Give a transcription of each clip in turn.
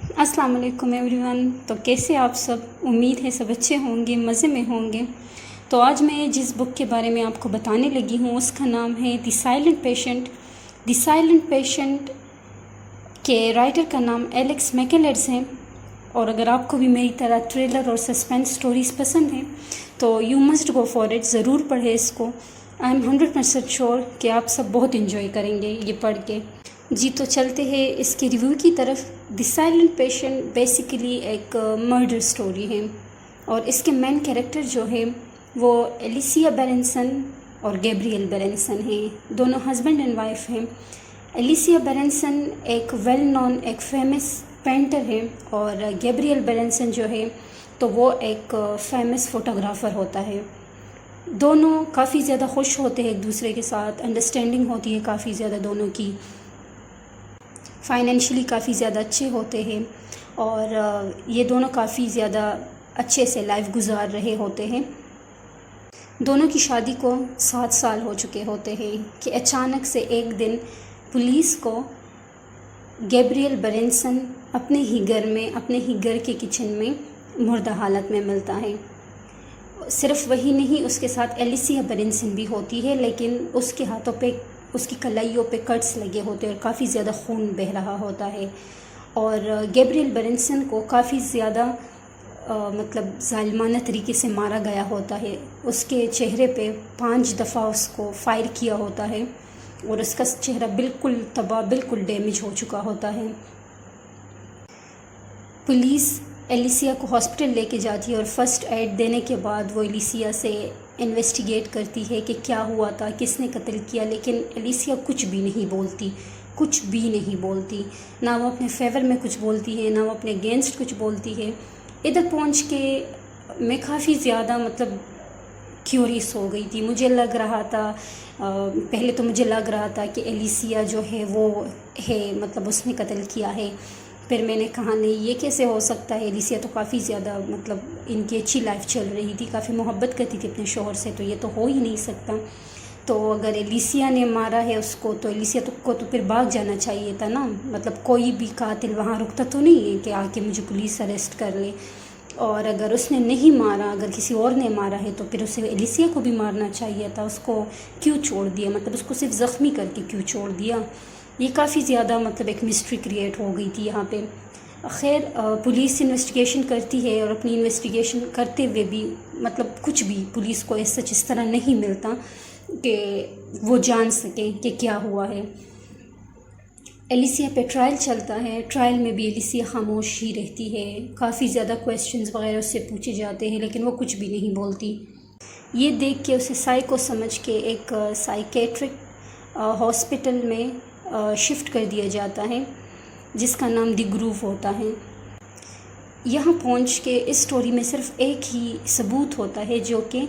अस्सलाम वालेकुम एवरीवन। तो कैसे आप सब? उम्मीद है सब अच्छे होंगे, मज़े में होंगे। तो आज मैं जिस बुक के बारे में आपको बताने लगी हूँ उसका नाम है the silent patient. The silent patient के राइटर का नाम एलेक्स मैकेलेड्स है। और अगर आपको भी मेरी तरह थ्रिलर और सस्पेंस स्टोरीज़ पसंद हैं तो you must go for it, ज़रूर पढ़ें इसको। आई एम 100% श्योर कि आप सब बहुत इन्जॉय करेंगे ये पढ़ के। जी तो चलते हैं इसके रिव्यू की तरफ। द साइलेंट पेशेंट बेसिकली एक मर्डर स्टोरी है और इसके मेन कैरेक्टर जो है वो एलिसिया बेरेंसन और गैब्रियल बेरेंसन हैं। दोनों हस्बैंड एंड वाइफ हैं। एलिसिया बेरेंसन एक वेल नोन, एक फेमस पेंटर है और गैब्रियल बेरेंसन जो है तो वो एक फेमस फ़ोटोग्राफ़र होता है। दोनों काफ़ी ज़्यादा खुश होते हैं एक दूसरे के साथ, अंडरस्टैंडिंग होती है काफ़ी ज़्यादा दोनों की, फाइनेंशियली काफ़ी ज़्यादा अच्छे होते हैं और ये दोनों काफ़ी ज़्यादा अच्छे से लाइफ गुजार रहे होते हैं। दोनों की शादी को 7 साल हो चुके होते हैं कि अचानक से एक दिन पुलिस को गैब्रियल बेरेंसन अपने ही घर में, अपने ही घर के किचन में मुर्दा हालत में मिलता है। सिर्फ वही नहीं, उसके साथ एलिसिया बेरेंसन भी होती है, लेकिन उसके हाथों पे, उसकी कलाइयों पे कट्स लगे होते हैं और काफ़ी ज़्यादा खून बह रहा होता है। और गैब्रियल बेरेंसन को काफ़ी ज़्यादा मतलब ज़ालिमाना तरीके से मारा गया होता है। उसके चेहरे पे 5 दफ़ा उसको फायर किया होता है और उसका चेहरा बिल्कुल तबाह, बिल्कुल डैमेज हो चुका होता है। पुलिस एलिसिया को हॉस्पिटल लेके जाती है और फर्स्ट एड देने के बाद वो एलिसिया से इन्वेस्टिगेट करती है कि क्या हुआ था, किसने कत्ल किया, लेकिन एलिसिया कुछ भी नहीं बोलती, कुछ भी नहीं बोलती। ना वो अपने फेवर में कुछ बोलती है, ना वो अपने अगेंस्ट कुछ बोलती है। इधर पहुंच के मैं काफ़ी ज़्यादा मतलब क्यूरियस हो गई थी। मुझे लग रहा था पहले तो मुझे लग रहा था कि एलिसिया जो है वो है, मतलब उसने कत्ल किया है। फिर मैंने कहा नहीं, ये कैसे हो सकता है, एलिसिया तो काफ़ी ज़्यादा मतलब इनकी अच्छी लाइफ चल रही थी, काफ़ी मोहब्बत करती थी अपने शौहर से, तो ये तो हो ही नहीं सकता। तो अगर एलिसिया ने मारा है उसको तो एलिसिया को तो फिर भाग जाना चाहिए था ना। मतलब कोई भी कातिल वहाँ रुकता तो नहीं है कि आके मुझे पुलिस अरेस्ट कर ले। और अगर उसने नहीं मारा, अगर किसी और ने मारा है तो फिर उसे एलिसिया को भी मारना चाहिए था। उसको क्यों छोड़ दिया, मतलब उसको सिर्फ ज़ख्मी करके क्यों छोड़ दिया? ये काफ़ी ज़्यादा मतलब एक मिस्ट्री क्रिएट हो गई थी यहाँ पे। खैर पुलिस इन्वेस्टिगेशन करती है और अपनी इन्वेस्टिगेशन करते हुए भी मतलब कुछ भी पुलिस को ऐसा इस तरह नहीं मिलता कि वो जान सके कि क्या हुआ है। एलिसिया पे ट्रायल चलता है। ट्रायल में भी एलिसिया खामोश ही रहती है। काफ़ी ज़्यादा क्वेश्चंस वगैरह उससे पूछे जाते हैं लेकिन वो कुछ भी नहीं बोलती। ये देख के उसे साइको समझ के एक साइकेट्रिक हॉस्पिटल में शिफ्ट कर दिया जाता है जिसका नाम द ग्रूव होता है। यहाँ पहुँच के इस स्टोरी में सिर्फ एक ही सबूत होता है जो कि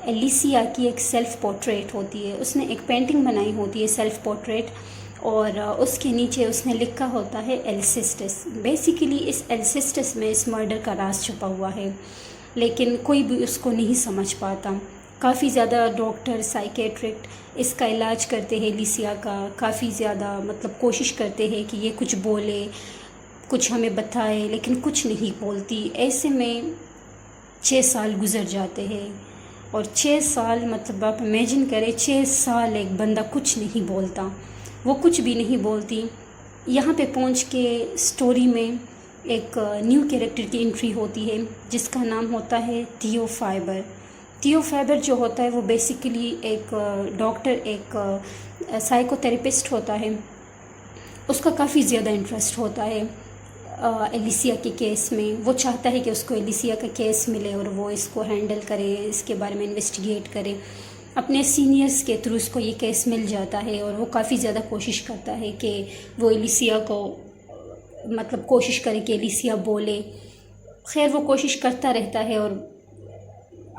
एलिसिया की एक सेल्फ़ पोर्ट्रेट होती है। उसने एक पेंटिंग बनाई होती है सेल्फ़ पोर्ट्रेट और उसके नीचे उसने लिखा होता है एल्सिस्टस। बेसिकली इस एल्सिस्टस में इस मर्डर का राज छुपा हुआ है लेकिन कोई भी उसको नहीं समझ पाता। काफ़ी ज़्यादा डॉक्टर, साइकेट्रिक इसका इलाज करते हैं एलिसिया का, काफ़ी ज़्यादा मतलब कोशिश करते हैं कि ये कुछ बोले, कुछ हमें बताए, लेकिन कुछ नहीं बोलती। ऐसे में 6 साल गुज़र जाते हैं और 6 साल मतलब आप इमेजिन करें, 6 साल एक बंदा कुछ नहीं बोलता, वो कुछ भी नहीं बोलती। यहाँ पे पहुँच के स्टोरी में एक न्यू कैरेक्टर की एंट्री होती है जिसका नाम होता है थियो फाइबर। थियो फाइबर जो होता है वो बेसिकली एक डॉक्टर, एक साइकोथेरेपिस्ट होता है। उसका काफ़ी ज़्यादा इंटरेस्ट होता है एलिसिया के केस में। वो चाहता है कि उसको एलिसिया का केस मिले और वो इसको हैंडल करे, इसके बारे में इन्वेस्टिगेट करे। अपने सीनियर्स के थ्रू उसको ये केस मिल जाता है और वो काफ़ी ज़्यादा कोशिश करता है कि वो एलिसिया को मतलब कोशिश करे कि एलिसिया बोले। खैर वो कोशिश करता रहता है और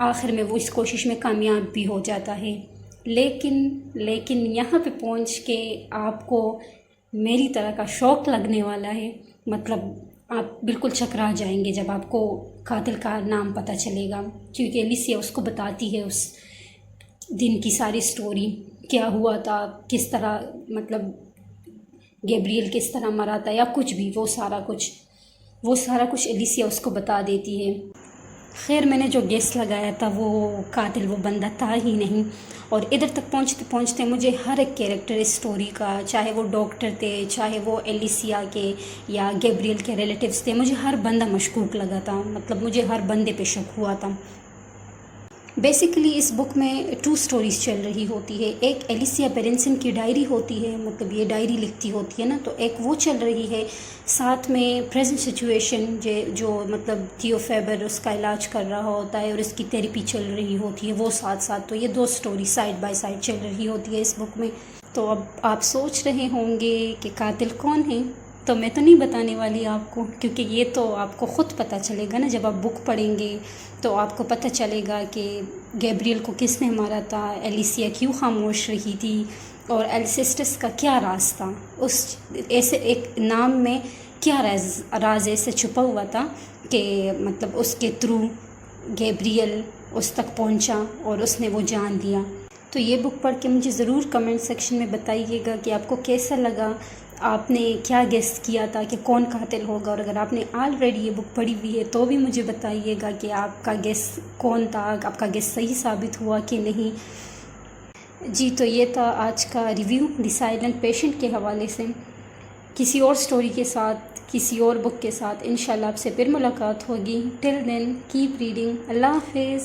आखिर में वो इस कोशिश में कामयाब भी हो जाता है। लेकिन यहाँ पे पहुँच के आपको मेरी तरह का शौक़ लगने वाला है। मतलब आप बिल्कुल चकरा जाएंगे जब आपको कातिल का नाम पता चलेगा, क्योंकि एलिसिया उसको बताती है उस दिन की सारी स्टोरी, क्या हुआ था, किस तरह मतलब گیبریل کس طرح مرا تھا یا کچھ بھی، وہ سارا کچھ ایلیسیا اس کو بتا دیتی ہے۔ خیر میں نے جو گیس لگایا تھا وہ قاتل وہ بندہ تھا ہی نہیں، اور ادھر تک پہنچتے پہنچتے مجھے ہر ایک کیریکٹر اس سٹوری کا، چاہے وہ ڈاکٹر تھے، چاہے وہ ایلیسیا کے یا گیبریل کے ریلیٹیوز تھے، مجھے ہر بندہ مشکوک لگا تھا، مطلب مجھے ہر بندے پہ شک ہوا تھا۔ بیسیکلی اس بک میں 2 سٹوریز چل رہی ہوتی ہے، ایک ایلیسیا بیرنسن کی ڈائری ہوتی ہے، مطلب یہ ڈائری لکھتی ہوتی ہے نا، تو ایک وہ چل رہی ہے، ساتھ میں پریزنٹ سچویشن جو مطلب تھیو فیبر اس کا علاج کر رہا ہوتا ہے اور اس کی تھیراپی چل رہی ہوتی ہے، وہ ساتھ ساتھ، تو یہ 2 سٹوری سائڈ بائی سائڈ چل رہی ہوتی ہے اس بک میں۔ تو اب آپ سوچ رہے ہوں گے کہ قاتل کون ہے، تو میں تو نہیں بتانے والی آپ کو، کیونکہ یہ تو آپ کو خود پتہ چلے گا نا، جب آپ بک پڑھیں گے تو آپ کو پتہ چلے گا کہ گیبریل کو کس نے مارا تھا، ایلیسیا کیوں خاموش رہی تھی، اور السسٹس کا کیا راز تھا، اس ایسے ایک نام میں کیا راز ایسے چھپا ہوا تھا کہ مطلب اس کے تھرو گیبریل اس تک پہنچا اور اس نے وہ جان لیا۔ تو یہ بک پڑھ کے مجھے ضرور کمنٹ سیکشن میں بتائیے گا کہ آپ کو کیسا لگا، آپ نے کیا گیس کیا تھا کہ کون قاتل ہوگا، اور اگر آپ نے آلریڈی یہ بک پڑھی ہوئی ہے تو بھی مجھے بتائیے گا کہ آپ کا گیس کون تھا، آپ کا گیس صحیح ثابت ہوا کہ نہیں۔ جی تو یہ تھا آج کا ریویو دی سائلنٹ پیشنٹ کے حوالے سے۔ کسی اور سٹوری کے ساتھ، کسی اور بک کے ساتھ انشاءاللہ آپ سے پھر ملاقات ہوگی۔ ٹل دین کیپ ریڈنگ۔ اللہ حافظ۔